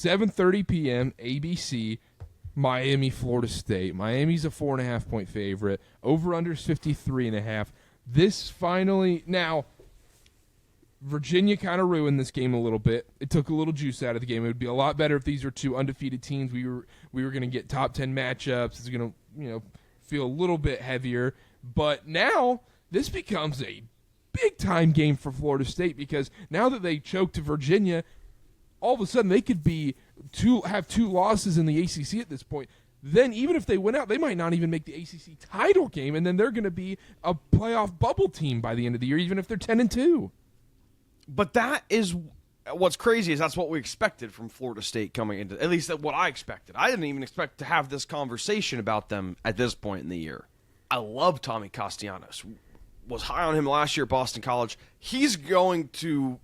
7:30 p.m. ABC, Miami, Florida State. Miami's a 4.5-point favorite. Over/under is 53.5. This finally now. Virginia kind of ruined this game a little bit. It took a little juice out of the game. It would be a lot better if these were two undefeated teams. We were going to get top 10 matchups. It's going to feel a little bit heavier. But now this becomes a big time game for Florida State because now that they choked to Virginia, all of a sudden they could have two losses in the ACC at this point. Then even if they win out, they might not even make the ACC title game, and then they're going to be a playoff bubble team by the end of the year, even if they're 10-2. But that is what's crazy is that's what we expected from Florida State coming into, at least what I expected. I didn't even expect to have this conversation about them at this point in the year. I love Tommy Castellanos. Was high on him last year at Boston College. He's going to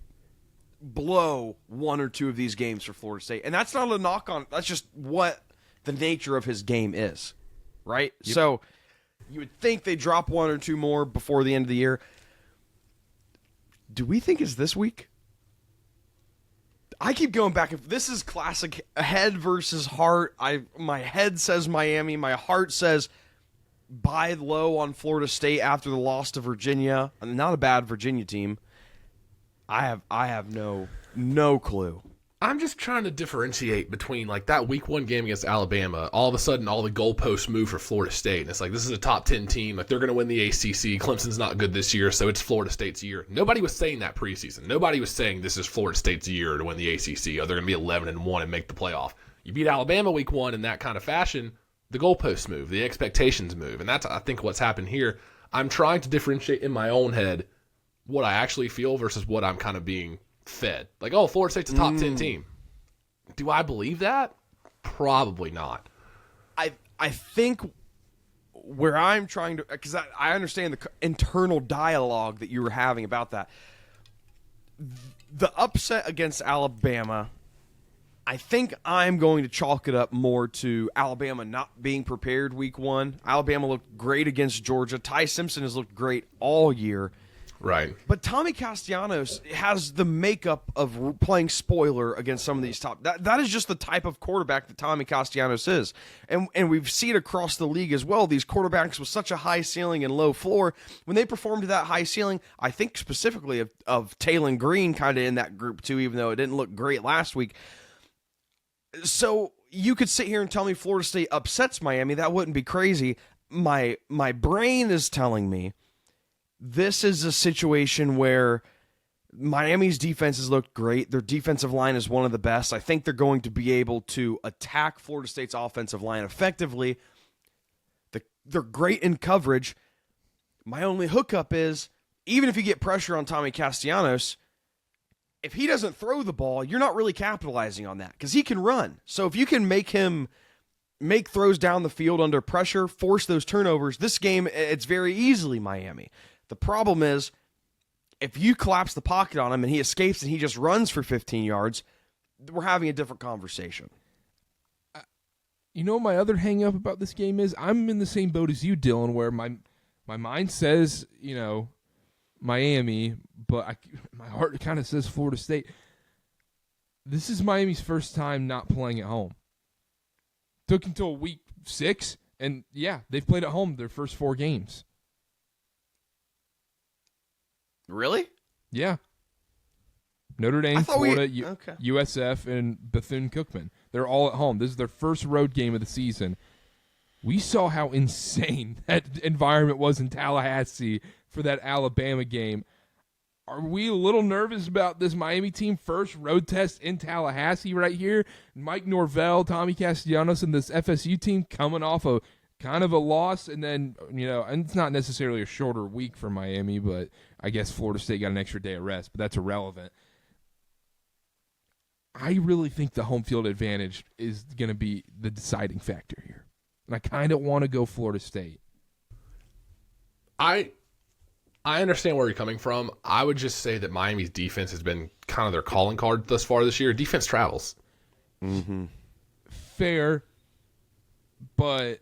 blow one or two of these games for Florida State. And that's not a knock on, that's just what the nature of his game is, right? Yep. So you would think they drop one or two more before the end of the year. Do we think it's this week? I keep going back. If this is classic head versus heart, my head says Miami. My heart says buy low on Florida State after the loss to Virginia. Not a bad Virginia team. I have no clue. I'm just trying to differentiate between like that week 1 game against Alabama. All of a sudden, all the goalposts move for Florida State. And it's like, this is a top 10 team. Like, they're going to win the ACC. Clemson's not good this year, so it's Florida State's year. Nobody was saying that preseason. Nobody was saying this is Florida State's year to win the ACC. Or they're going to be 11-1 and make the playoff. You beat Alabama week 1 in that kind of fashion, the goalposts move. The expectations move. And that's, I think, what's happened here. I'm trying to differentiate in my own head what I actually feel versus what I'm kind of being fed. Like, oh, Florida State's a top 10 team. Do I believe that? Probably not. I think where I'm trying to, because I understand the internal dialogue that you were having about that. The upset against Alabama, I think I'm going to chalk it up more to Alabama not being prepared week 1. Alabama looked great against Georgia. Ty Simpson has looked great all year. Right. But Tommy Castellanos has the makeup of playing spoiler against some of these top. That is just the type of quarterback that Tommy Castellanos is. And we've seen it across the league as well. These quarterbacks with such a high ceiling and low floor, when they perform to that high ceiling, I think specifically of Taylon Green kind of in that group too, even though it didn't look great last week. So you could sit here and tell me Florida State upsets Miami. That wouldn't be crazy. My brain is telling me this is a situation where Miami's defense has looked great. Their defensive line is one of the best. I think they're going to be able to attack Florida State's offensive line effectively. They're great in coverage. My only hookup is, even if you get pressure on Tommy Castellanos, if he doesn't throw the ball, you're not really capitalizing on that because he can run. So if you can make him make throws down the field under pressure, force those turnovers, this game, it's very easily Miami. The problem is, if you collapse the pocket on him and he escapes and he just runs for 15 yards, we're having a different conversation. You know, my other hang up about this game is I'm in the same boat as you, Dylan, where my mind says, Miami, but my heart kind of says Florida State. This is Miami's first time not playing at home. Took until week 6, and yeah, they've played at home their first 4 games. Really? Yeah. Notre Dame, Florida, okay. USF, and Bethune-Cookman. They're all at home. This is their first road game of the season. We saw how insane that environment was in Tallahassee for that Alabama game. Are we a little nervous about this Miami team first road test in Tallahassee right here? Mike Norvell, Tommy Castellanos, and this FSU team coming off a kind of a loss, and then, and it's not necessarily a shorter week for Miami, but I guess Florida State got an extra day of rest, but that's irrelevant. I really think the home field advantage is going to be the deciding factor here. And I kind of want to go Florida State. I understand where you're coming from. I would just say that Miami's defense has been kind of their calling card thus far this year. Defense travels. Mm-hmm. Fair, but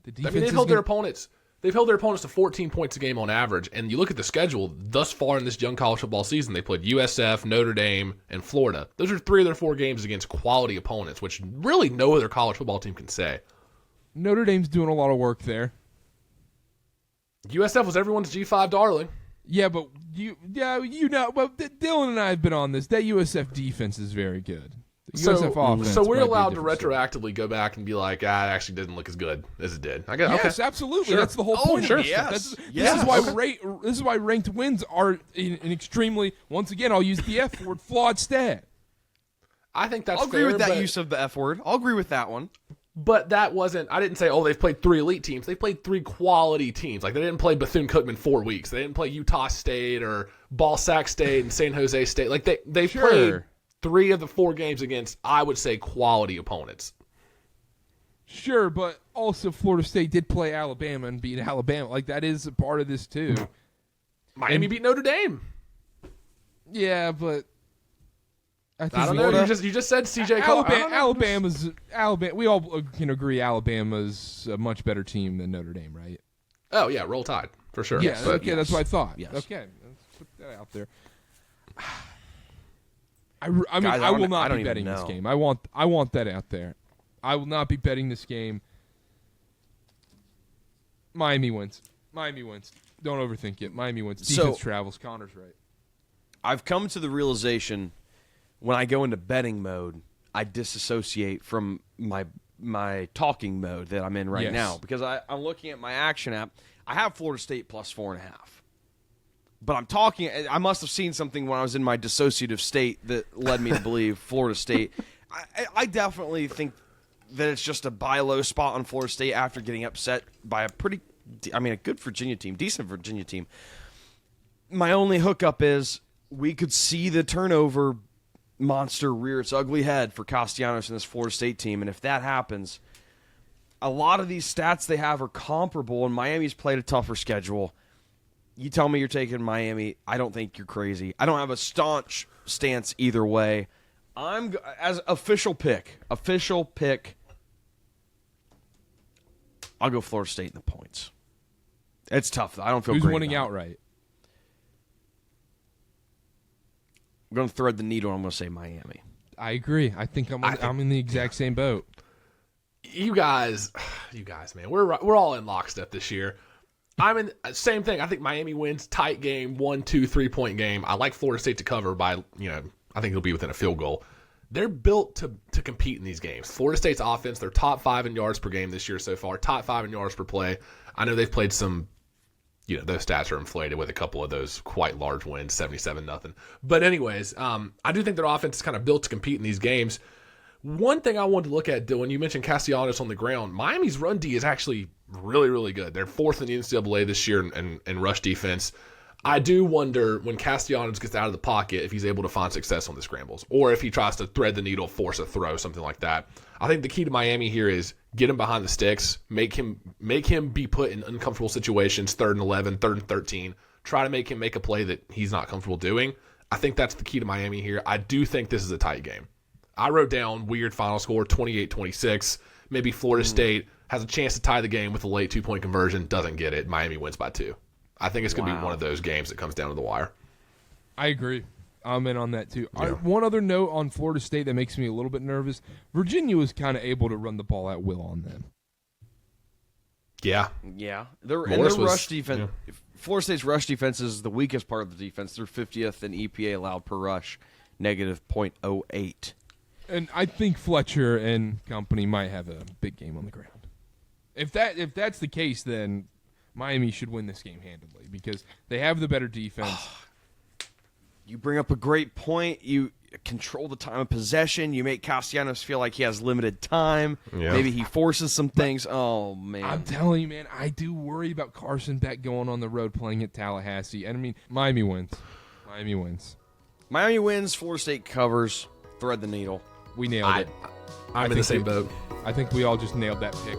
the defense they've held their opponents. They've held their opponents to 14 points a game on average. And you look at the schedule thus far in this young college football season, they played USF, Notre Dame, and Florida. Those are 3 of their 4 games against quality opponents, which really no other college football team can say. Notre Dame's doing a lot of work there. USF was everyone's G5 darling. Yeah, but Dylan and I have been on this. That USF defense is very good. USF offense. So we're might be a allowed to different story. retroactively go back and be like, it actually didn't look as good as it did. I guess, Yes, okay. absolutely. Sure. That's the whole point. sure. Of this. Yes. This is why ranked wins are an extremely. Once again, I'll use the F word, flawed stat. I think that's I'll agree fair, with that but, use of the F word. I'll agree with that one. but that wasn't. I didn't say, they've played 3 elite teams. They played 3 quality teams. Like they didn't play Bethune-Cookman 4 weeks. They didn't play Utah State or Ball Sac State and San Jose State. Like they Sure. played 3 of the 4 games against, I would say, quality opponents. Sure, but also Florida State did play Alabama and beat Alabama. Like that is a part of this too. Miami beat Notre Dame. Yeah, but I think I don't know. You just said CJ Alabama. We all can agree Alabama's a much better team than Notre Dame, right? Oh yeah, roll Tide for sure. Yes. But- Okay, that's what I thought. Yes. Okay, let's put that out there. I mean, Guys, I will I not don't be even betting this know. game. I want that out there. I will not be betting this game. Miami wins. Don't overthink it. Miami wins. Defense travels. Connor's right. I've come to the realization when I go into betting mode, I disassociate from my talking mode that I'm in right Yes. now because I'm looking at my action app. I have Florida State plus 4.5. But I'm talking. I must have seen something when I was in my dissociative state that led me to believe Florida State. I definitely think that it's just a buy low spot on Florida State after getting upset by a good Virginia team, decent Virginia team. My only hookup is we could see the turnover monster rear its ugly head for Castellanos and this Florida State team, and if that happens, a lot of these stats they have are comparable, and Miami's played a tougher schedule. You tell me you're taking Miami. I don't think you're crazy. I don't have a staunch stance either way. As official pick, I'll go Florida State in the points. It's tough, though. I don't feel Who's great winning about it. outright? I'm going to thread the needle. I'm going to say Miami. I agree. I think I'm in the exact same boat. You guys, man, we're all in lockstep this year. I'm in same thing. I think Miami wins, tight game, 1, 2, 3 point game. I like Florida State to cover by, I think it'll be within a field goal. They're built to compete in these games. Florida State's offense, they're top 5 in yards per game this year so far, top 5 in yards per play. I know they've played some, those stats are inflated with a couple of those quite large wins, 77-0. But anyways, I do think their offense is kind of built to compete in these games. One thing I wanted to look at, Dylan, you mentioned Castellanos on the ground. Miami's run D is actually really, really good. They're 4th in the NCAA this year in rush defense. I do wonder when Castellanos gets out of the pocket if he's able to find success on the scrambles or if he tries to thread the needle, force a throw, something like that. I think the key to Miami here is get him behind the sticks, make him be put in uncomfortable situations, 3rd and 11, 3rd and 13. Try to make him make a play that he's not comfortable doing. I think that's the key to Miami here. I do think this is a tight game. I wrote down weird final score, 28-26. Maybe Florida State has a chance to tie the game with a late 2-point conversion, doesn't get it. Miami wins by 2. I think it's going to be one of those games that comes down to the wire. I agree. I'm in on that too. Yeah. One other note on Florida State that makes me a little bit nervous. Virginia was kind of able to run the ball at will on them. Yeah. Yeah. Their Morris was- rush defense. Florida State's rush defense is the weakest part of the defense. They're 50th in EPA allowed per rush, negative .08. And I think Fletcher and company might have a big game on the ground. If that's the case, then Miami should win this game handily because they have the better defense. You bring up a great point. You control the time of possession. You make Castellanos feel like he has limited time. Yeah. Maybe he forces some things. Oh, man. I'm telling you, man, I do worry about Carson Beck going on the road playing at Tallahassee. And I mean, Miami wins. Miami wins. Florida State covers. Thread the needle. We nailed it. I'm in the same boat. I think we all just nailed that pick.